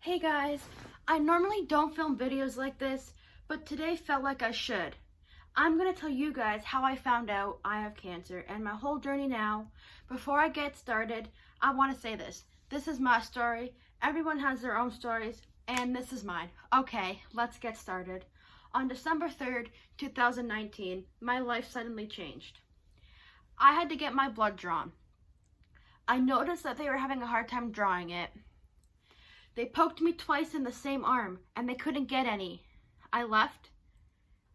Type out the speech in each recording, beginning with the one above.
Hey guys, I normally don't film videos like this, but today felt like I should. I'm going to tell you guys how I found out I have cancer and my whole journey now. Before I get started, I want to say this. This is my story. Everyone has their own stories, and this is mine. Okay, let's get started. On December 3rd, 2019, my life suddenly changed. I had to get my blood drawn. I noticed that they were having a hard time drawing it. They poked me twice in the same arm, and they couldn't get any. I left.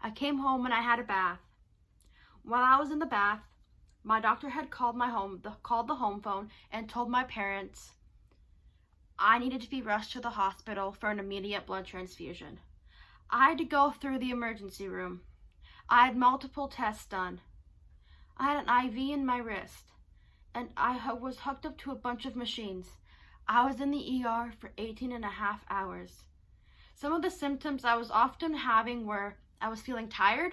I came home and I had a bath. While I was in the bath, my doctor had called the home phone and told my parents I needed to be rushed to the hospital for an immediate blood transfusion. I had to go through the emergency room. I had multiple tests done. I had an IV in my wrist, and I was hooked up to a bunch of machines. I was in the ER for 18 and a half hours. Some of the symptoms I was often having were I was feeling tired,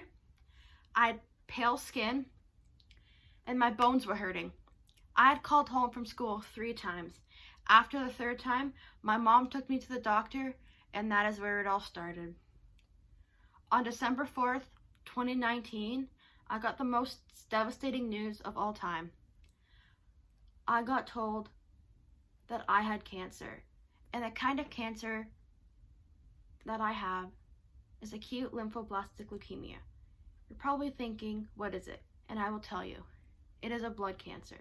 I had pale skin, and my bones were hurting. I had called home from school 3 times. After the 3rd time, my mom took me to the doctor, and that is where it all started. On December 4th, 2019, I got the most devastating news of all time. I got told that I had cancer, and the kind of cancer that I have is acute lymphoblastic leukemia. You're probably thinking, what is it? And I will tell you, it is a blood cancer.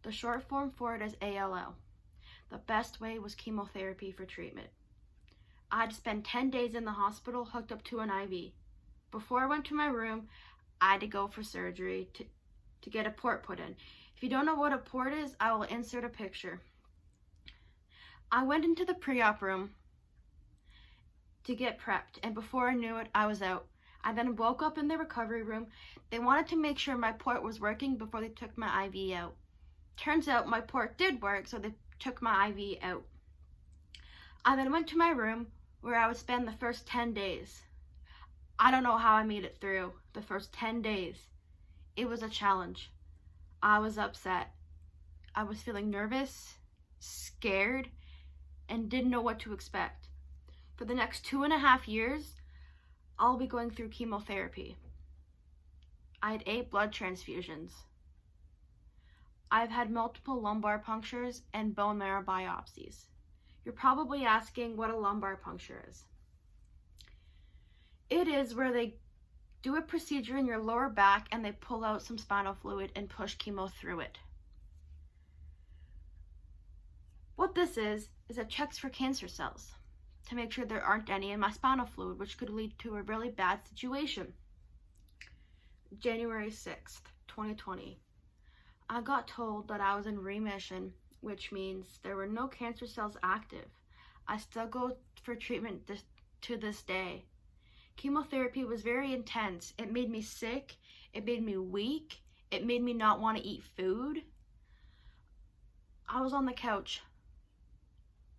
The short form for it is ALL. The best way was chemotherapy for treatment. I had to spend 10 days in the hospital hooked up to an IV. Before I went to my room, I had to go for surgery to get a port put in. If you don't know what a port is, I will insert a picture. I went into the pre-op room to get prepped, and before I knew it, I was out. I then woke up in the recovery room. They wanted to make sure my port was working before they took my IV out. Turns out my port did work, so they took my IV out. I then went to my room where I would spend the first 10 days. I don't know how I made it through the first 10 days. It was a challenge. I was upset. I was feeling nervous, scared, and didn't know what to expect. For the next 2.5 years, I'll be going through chemotherapy. I had 8 blood transfusions. I've had multiple lumbar punctures and bone marrow biopsies. You're probably asking what a lumbar puncture is. It is where they do a procedure in your lower back and they pull out some spinal fluid and push chemo through it. What this is it checks for cancer cells to make sure there aren't any in my spinal fluid, which could lead to a really bad situation. January 6th, 2020. I got told that I was in remission, which means there were no cancer cells active. I still go for treatment to this day. Chemotherapy was very intense. It made me sick. It made me weak. It made me not want to eat food. I was on the couch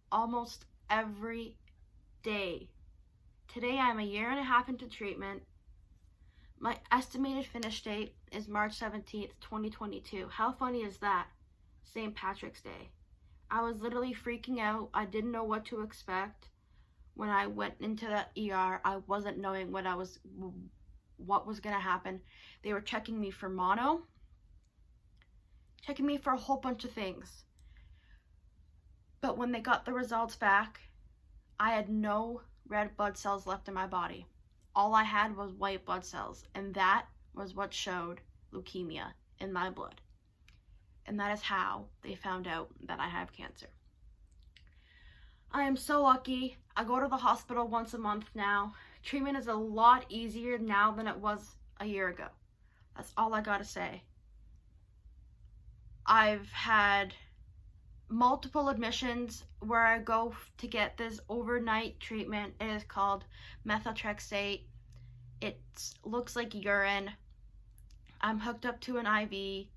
almost every day. Today I'm a 1.5 years into treatment. My estimated finish date is March 17th, 2022. How funny is that? St. Patrick's Day. I was literally freaking out. I didn't know what to expect. When I went into the ER, I wasn't knowing what was gonna happen. They were checking me for mono, checking me for a whole bunch of things. But when they got the results back, I had no red blood cells left in my body. All I had was white blood cells, and that was what showed leukemia in my blood. And that is how they found out that I have cancer. I am so lucky. I go to the hospital once a month now. Treatment is a lot easier now than it was a year ago. That's all I gotta say. I've had multiple admissions where I go to get this overnight treatment. It is called methotrexate. It looks like urine. I'm hooked up to an IV.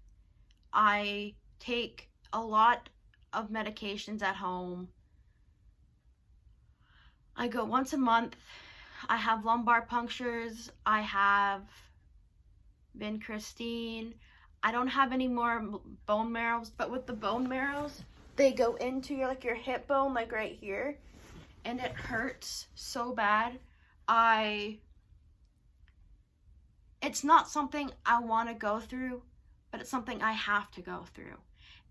I take a lot of medications at home. I go once a month. I have lumbar punctures. I have vincristine. I don't have any more bone marrows, but with the bone marrows, they go into your hip bone, like right here, and it hurts so bad. It's not something I want to go through, but it's something I have to go through.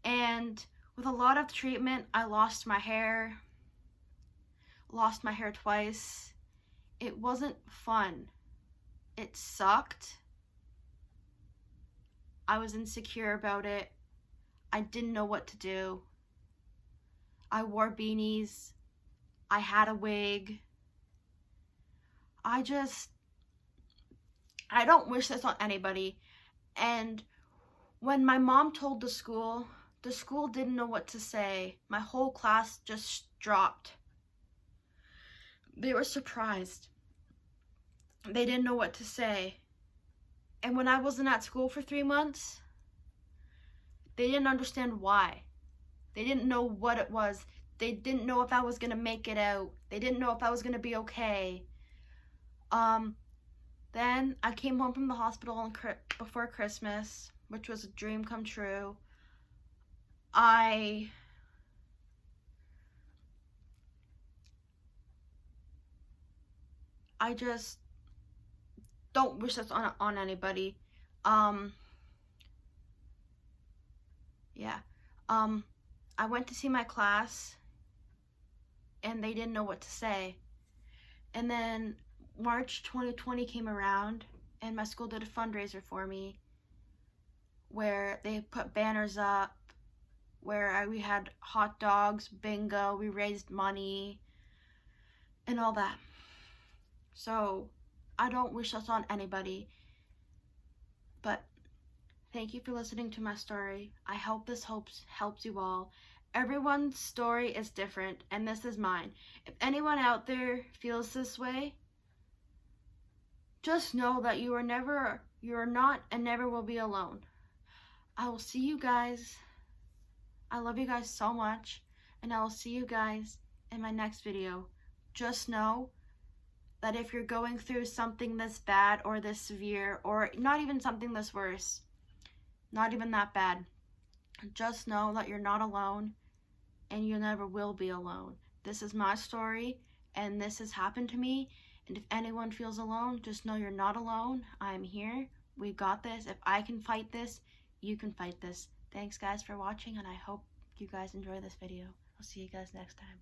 And with a lot of treatment, I lost my hair twice. It wasn't fun. It sucked. I was insecure about it. I didn't know what to do. I wore beanies. I had a wig. I don't wish this on anybody. And when my mom told the school didn't know what to say. My whole class just dropped. They were surprised. They didn't know what to say. And when I wasn't at school for 3 months, they didn't understand why. They didn't know what it was. They didn't know if I was going to make it out. They didn't know if I was going to be okay. Then I came home from the hospital before Christmas, which was a dream come true. I just don't wish this on anybody. I went to see my class and they didn't know what to say. And then March 2020 came around and my school did a fundraiser for me where they put banners up, where we had hot dogs, bingo, we raised money, and all that. So I don't wish this on anybody, but thank you for listening to my story. I hope this helps you all. Everyone's story is different, and this is mine. If anyone out there feels this way, just know that you are not and never will be alone. I will see you guys. I love you guys so much, and I will see you guys in my next video. Just know that if you're going through something this bad or this severe, or not even something this worse, not even that bad, just know that you're not alone and you never will be alone. This is my story and this has happened to me, and if anyone feels alone, just know you're not alone. I'm here. We got this. If I can fight this, you can fight this. Thanks guys for watching, and I hope you guys enjoy this video. I'll see you guys next time.